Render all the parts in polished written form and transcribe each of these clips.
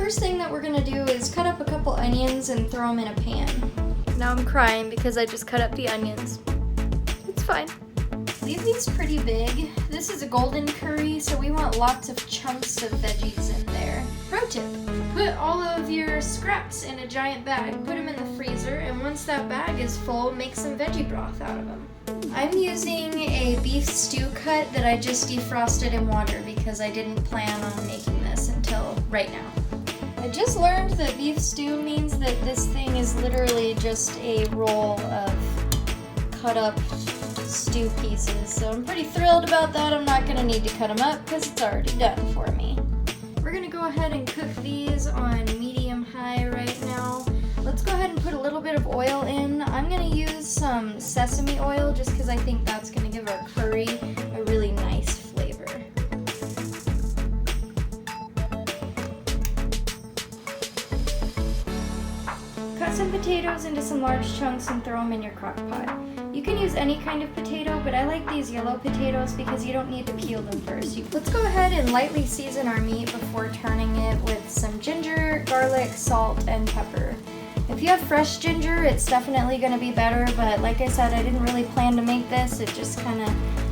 first thing that we're gonna do is cut up a couple onions and throw them in a pan. Now I'm crying because I just cut up the onions. It's fine. Leave these pretty big. This is a golden curry, so we want lots of chunks of veggies in there. Pro tip, put all of your scraps in a giant bag, put them in the freezer, and once that bag is full, make some veggie broth out of them. I'm using a beef stew cut that I just defrosted in water because I didn't plan on making this until right now. I just learned that beef stew means that this thing is literally just a roll of cut up stew pieces, so I'm pretty thrilled about that. I'm not going to need to cut them up because it's already done for me. We're going to go ahead and cook these on medium-high right now. Let's go ahead and put a little bit of oil in. I'm going to use some sesame oil just because I think that's going to give our curry a really nice flavor. Cut some potatoes into some large chunks and throw them in your crock pot. You can use any kind of potato, but I like these yellow potatoes because you don't need to peel them first. Let's go ahead and lightly season our meat before turning it with some ginger, garlic, salt, and pepper. If you have fresh ginger, it's definitely going to be better, but like I said, I didn't really plan to make this. It just kind of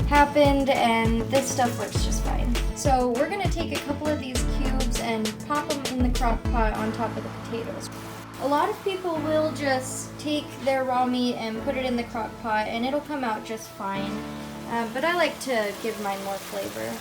happened, and this stuff works just fine. So we're going to take a couple of these cubes and pop them in the crock pot on top of the potatoes. A lot of people will just take their raw meat and put it in the crock pot and it'll come out just fine, but I like to give mine more flavor.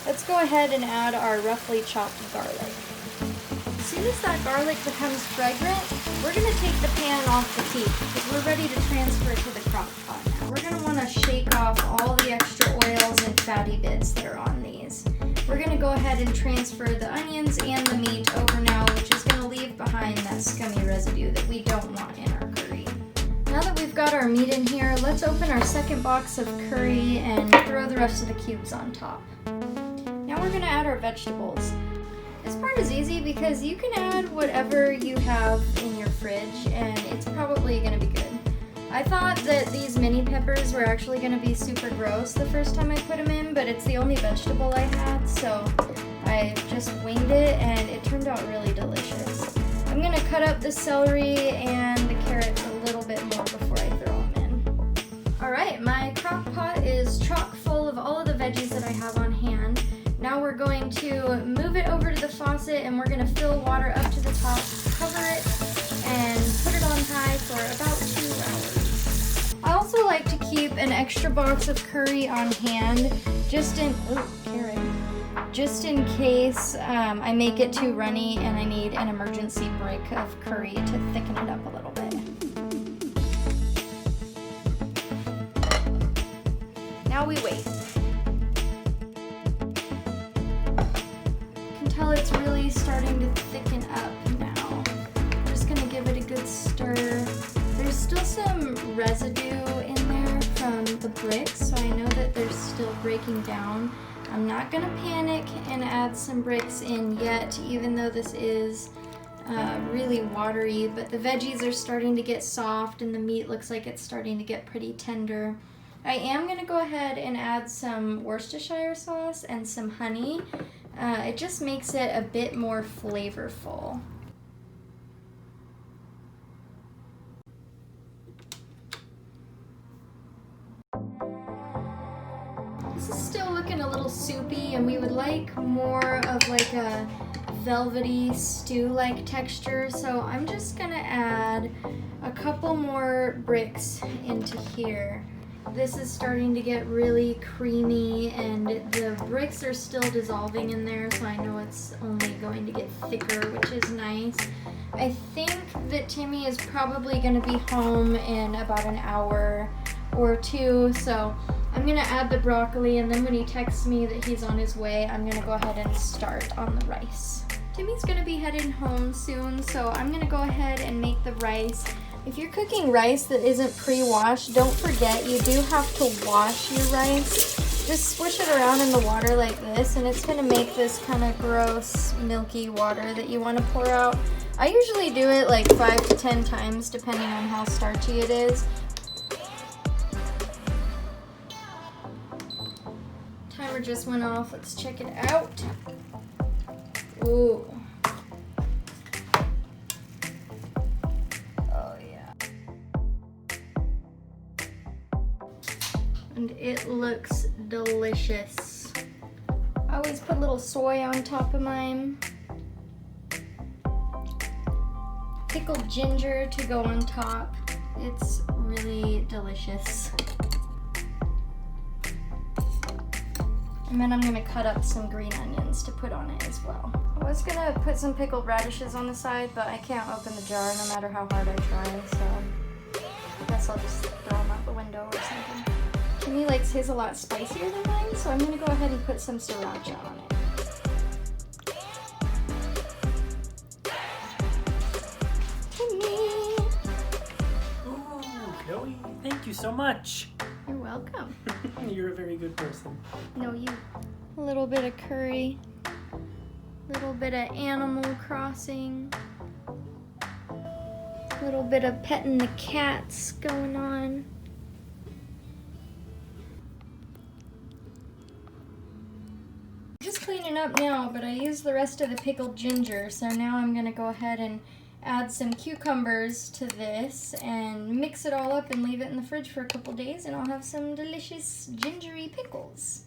Let's go ahead and add our roughly chopped garlic. As soon as that garlic becomes fragrant, we're going to take the pan off the heat because we're ready to transfer to the crock pot now. We're going to want to shake off all the extra oils and fatty bits that are on these. We're going to go ahead and transfer the onions and the meat over now, which is going to leave behind that scummy residue that we don't want in our curry. Now that we've got our meat in here, let's open our second box of curry and throw the rest of the cubes on top. Now we're going to add our vegetables. This part is easy because you can add whatever you have in your fridge and it's probably going to be good. I thought that these mini peppers were actually going to be super gross the first time I put them in, but it's the only vegetable I had, so I just winged it and it turned out really delicious. I'm going to cut up the celery and the carrots a little bit more before I throw them in. Alright, my crock pot is chock full of all of the veggies that I have on hand. Now we're going to move it over to the faucet and we're going to fill water up to the top, cover it, and put it on high for about 2 hours. I also like to keep an extra box of curry on hand just in case I make it too runny and I need an emergency break of curry to thicken it up a little bit. Now we wait. You can tell it's really starting to thicken up now. I'm just gonna give it a good stir. There's still some residue in there from the bricks, so I know that they're still breaking down. I'm not going to panic and add some bricks in yet, even though this is really watery, but the veggies are starting to get soft and the meat looks like it's starting to get pretty tender. I am going to go ahead and add some Worcestershire sauce and some honey. It just makes it a bit more flavorful. This is still looking a little soupy and we would like more of like a velvety stew-like texture, so I'm just gonna add a couple more bricks into here. This is starting to get really creamy and the bricks are still dissolving in there, so I know it's only going to get thicker, which is nice. I think that Timmy is probably going to be home in about an hour or two, so I'm going to add the broccoli, and then when he texts me that he's on his way, I'm going to go ahead and start on the rice. Timmy's going to be heading home soon, so I'm going to go ahead and make the rice. If you're cooking rice that isn't pre-washed, don't forget you do have to wash your rice. Just swish it around in the water like this, and it's going to make this kind of gross, milky water that you want to pour out. I usually do it like 5 to 10 times, depending on how starchy it is. Timer just went off. Let's check it out. Ooh. and it looks delicious. I always put a little soy on top of mine. Pickled ginger to go on top. It's really delicious. And then I'm gonna cut up some green onions to put on it as well. I was gonna put some pickled radishes on the side, but I can't open the jar no matter how hard I try, so I guess I'll just throw them out the window or something. Kimmy likes his a lot spicier than mine, so I'm gonna go ahead and put some sriracha on it. Chloe, thank you so much. You're welcome. You're a very good person. No, you. A little bit of curry. A little bit of Animal Crossing. A little bit of petting the cats going on. Just cleaning up now, but I used the rest of the pickled ginger, so now I'm gonna go ahead and add some cucumbers to this and mix it all up and leave it in the fridge for a couple days, and I'll have some delicious gingery pickles.